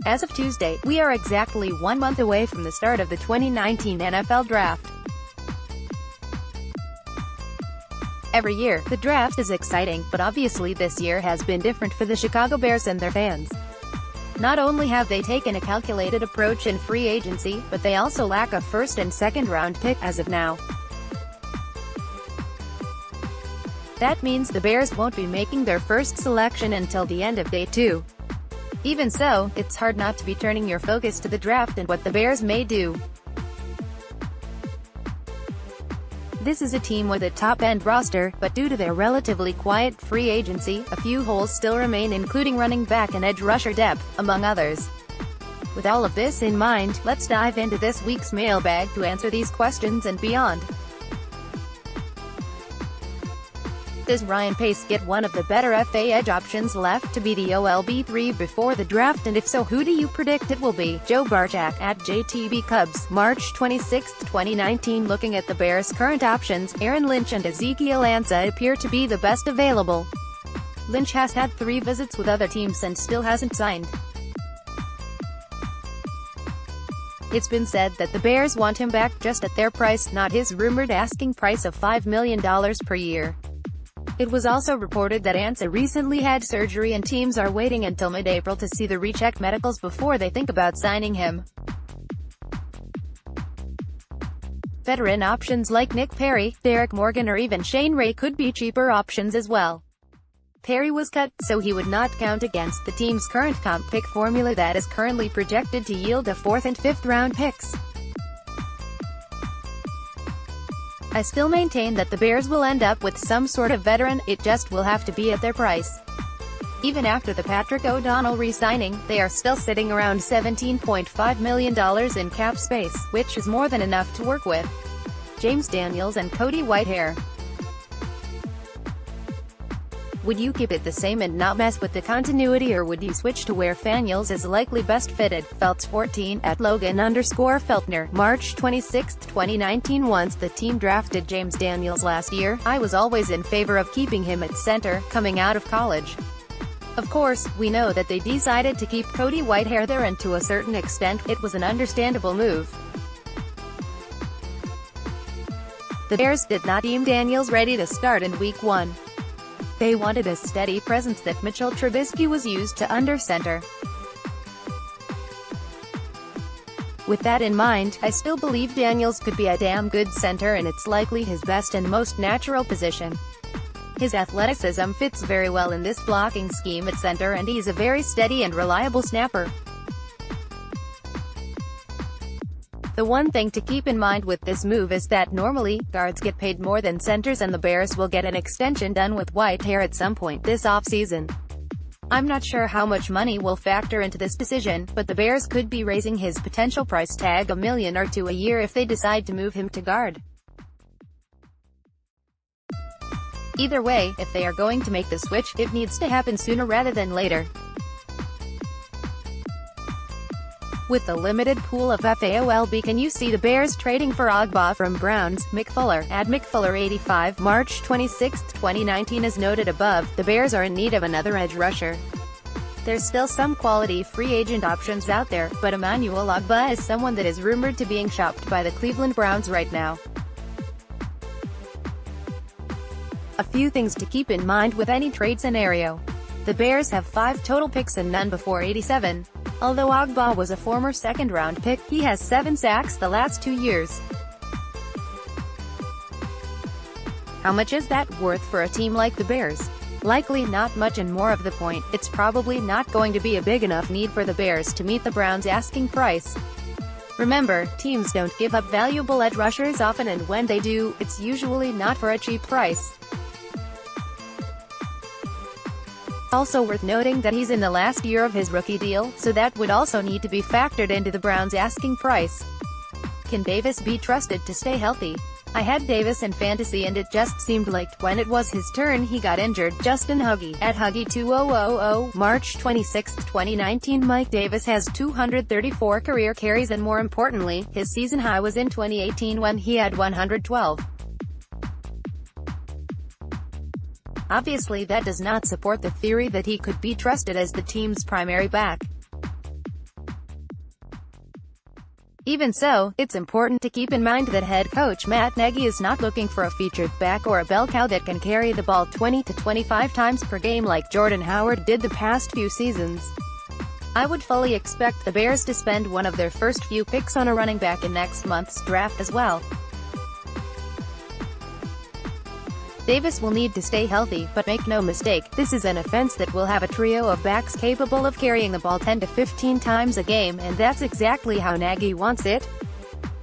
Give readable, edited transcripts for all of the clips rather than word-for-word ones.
As of Tuesday, we are exactly 1 month away from the start of the 2019 NFL Draft. Every year, the draft is exciting, but obviously this year has been different for the Chicago Bears and their fans. Not only have they taken a calculated approach in free agency, but they also lack a first and second round pick as of now. That means the Bears won't be making their first selection until the end of day 2. Even so, it's hard not to be turning your focus to the draft and what the Bears may do. This is a team with a top-end roster, but due to their relatively quiet free agency, a few holes still remain, including running back and edge rusher depth, among others. With all of this in mind, let's dive into this week's mailbag to answer these questions and beyond. Does Ryan Pace get one of the better FA edge options left to be the OLB3 before the draft, and if so, who do you predict it will be? Joe Barchak at JTB Cubs, March 26, 2019. Looking at the Bears' current options, Aaron Lynch and Ezekiel Ansah appear to be the best available. Lynch has had 3 visits with other teams and still hasn't signed. It's been said that the Bears want him back just at their price, not his rumored asking price of $5 million per year. It was also reported that Ansah recently had surgery and teams are waiting until mid-April to see the rechecked medicals before they think about signing him. Veteran options like Nick Perry, Derek Morgan or even Shane Ray could be cheaper options as well. Perry was cut, so he would not count against the team's current comp pick formula that is currently projected to yield a 4th and 5th round picks. I still maintain that the Bears will end up with some sort of veteran, it just will have to be at their price. Even after the Patrick O'Donnell re-signing, they are still sitting around $17.5 million in cap space, which is more than enough to work with. James Daniels and Cody Whitehair. Would you keep it the same and not mess with the continuity, or would you switch to where Faniels is likely best fitted? Feltz14 at Logan_Feltner, March 26, 2019. Once the team drafted James Daniels last year, I was always in favor of keeping him at center, coming out of college. Of course, we know that they decided to keep Cody Whitehair there, and to a certain extent, it was an understandable move. The Bears did not deem Daniels ready to start in Week 1. They wanted a steady presence that Mitchell Trubisky was used to under center. With that in mind, I still believe Daniels could be a damn good center, and it's likely his best and most natural position. His athleticism fits very well in this blocking scheme at center, and he's a very steady and reliable snapper. The one thing to keep in mind with this move is that normally, guards get paid more than centers, and the Bears will get an extension done with Whitehair at some point this offseason. I'm not sure how much money will factor into this decision, but the Bears could be raising his potential price tag $1 million or $2 a year if they decide to move him to guard. Either way, if they are going to make the switch, it needs to happen sooner rather than later. With the limited pool of FAOLB, can you see the Bears trading for Ogbah from Browns? McFuller at McFuller85, March 26, 2019. As noted above, the Bears are in need of another edge rusher. There's still some quality free agent options out there, but Emmanuel Ogbah is someone that is rumored to being shopped by the Cleveland Browns right now. A few things to keep in mind with any trade scenario. The Bears have 5 total picks and none before 87. Although Ogbah was a former second-round pick, he has 7 sacks the last 2 years. How much is that worth for a team like the Bears? Likely not much, and more of the point, it's probably not going to be a big enough need for the Bears to meet the Browns' asking price. Remember, teams don't give up valuable edge rushers often, and when they do, it's usually not for a cheap price. Also worth noting that he's in the last year of his rookie deal, so that would also need to be factored into the Browns' asking price. Can Davis be trusted to stay healthy? I had Davis in fantasy, and it just seemed like, when it was his turn, he got injured. Justin Huggy at Huggy2000, March 26, 2019. Mike Davis has 234 career carries, and more importantly, his season high was in 2018 when he had 112. Obviously that does not support the theory that he could be trusted as the team's primary back. Even so, it's important to keep in mind that head coach Matt Nagy is not looking for a featured back or a bell cow that can carry the ball 20 to 25 times per game like Jordan Howard did the past few seasons. I would fully expect the Bears to spend one of their first few picks on a running back in next month's draft as well. Davis will need to stay healthy, but make no mistake, this is an offense that will have a trio of backs capable of carrying the ball 10 to 15 times a game, and that's exactly how Nagy wants it.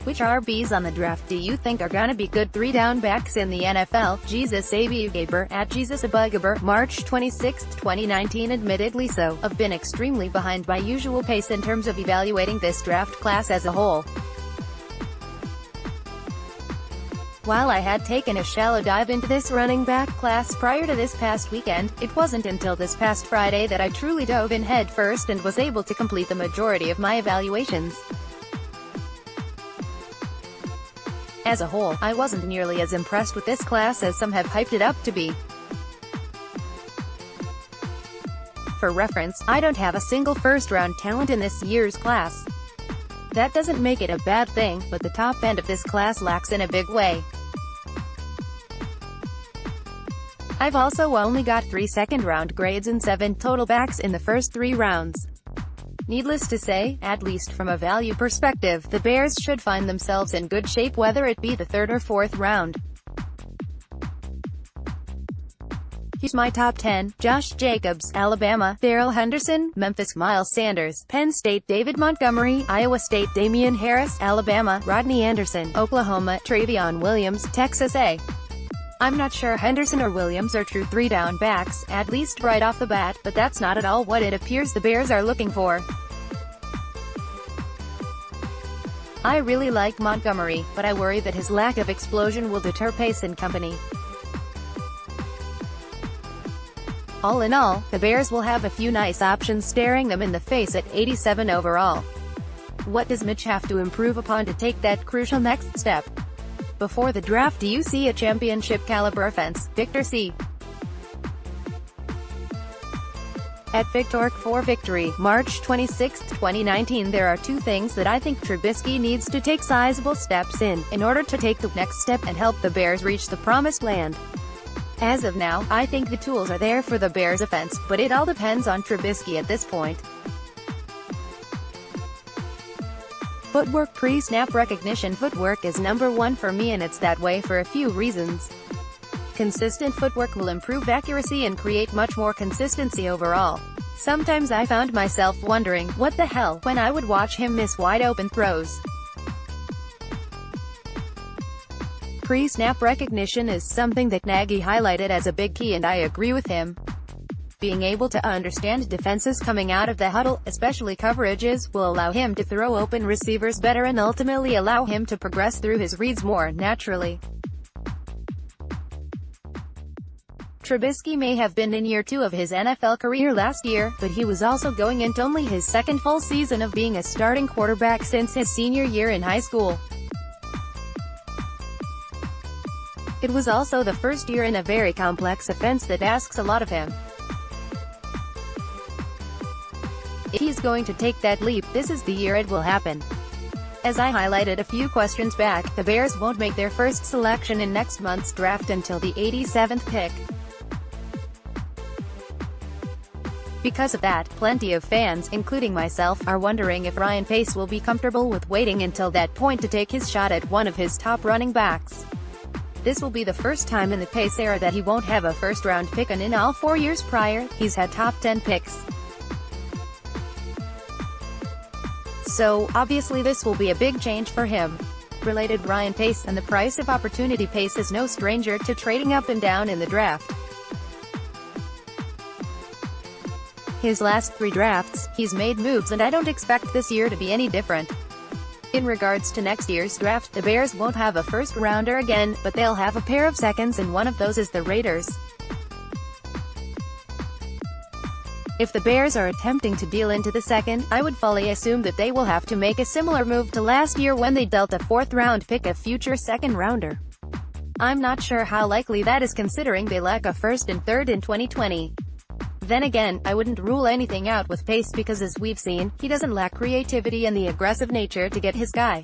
Which RBs on the draft do you think are gonna be good 3-down backs in the NFL? Jesus Abugaber, at Jesus Abugaber, March 26, 2019. Admittedly so, I've been extremely behind my usual pace in terms of evaluating this draft class as a whole. While I had taken a shallow dive into this running back class prior to this past weekend, it wasn't until this past Friday that I truly dove in head first and was able to complete the majority of my evaluations. As a whole, I wasn't nearly as impressed with this class as some have hyped it up to be. For reference, I don't have a single first-round talent in this year's class. That doesn't make it a bad thing, but the top end of this class lacks in a big way. I've also only got 3 second-round grades and 7 total backs in the first 3 rounds. Needless to say, at least from a value perspective, the Bears should find themselves in good shape whether it be the 3rd or 4th round. Here's my top 10. Josh Jacobs, Alabama; Darrell Henderson, Memphis; Miles Sanders, Penn State; David Montgomery, Iowa State; Damian Harris, Alabama; Rodney Anderson, Oklahoma; Travion Williams, Texas A. I'm not sure Henderson or Williams are true 3-down backs, at least right off the bat, but that's not at all what it appears the Bears are looking for. I really like Montgomery, but I worry that his lack of explosion will deter Pace and company. All in all, the Bears will have a few nice options staring them in the face at 87 overall. What does Mitch have to improve upon to take that crucial next step? Before the draft, do you see a championship-caliber offense? Victor C. At Victork4Victory, March 26, 2019. There are 2 things that I think Trubisky needs to take sizable steps in order to take the next step and help the Bears reach the promised land. As of now, I think the tools are there for the Bears offense, but it all depends on Trubisky at this point. Footwork. Pre-snap recognition. Footwork is number 1 for me, and it's that way for a few reasons. Consistent footwork will improve accuracy and create much more consistency overall. Sometimes I found myself wondering, what the hell, when I would watch him miss wide-open throws. Pre-snap recognition is something that Nagy highlighted as a big key, and I agree with him. Being able to understand defenses coming out of the huddle, especially coverages, will allow him to throw open receivers better and ultimately allow him to progress through his reads more naturally. Trubisky may have been in year 2 of his NFL career last year, but he was also going into only his 2nd full season of being a starting quarterback since his senior year in high school. It was also the first year in a very complex offense that asks a lot of him. If he's going to take that leap, this is the year it will happen. As I highlighted a few questions back, the Bears won't make their first selection in next month's draft until the 87th pick. Because of that, plenty of fans, including myself, are wondering if Ryan Pace will be comfortable with waiting until that point to take his shot at one of his top running backs. This will be the first time in the Pace era that he won't have a first-round pick, and in all 4 years prior, he's had top 10 picks. So, obviously this will be a big change for him. Related. Ryan Pace, and the price of opportunity. Pace is no stranger to trading up and down in the draft. His last 3 drafts, he's made moves, and I don't expect this year to be any different. In regards to next year's draft, the Bears won't have a first-rounder again, but they'll have a pair of seconds, and one of those is the Raiders. If the Bears are attempting to deal into the second, I would fully assume that they will have to make a similar move to last year when they dealt a 4th-round pick a future second-rounder. I'm not sure how likely that is considering they lack a 1st and 3rd in 2020. Then again, I wouldn't rule anything out with Pace because as we've seen, he doesn't lack creativity and the aggressive nature to get his guy.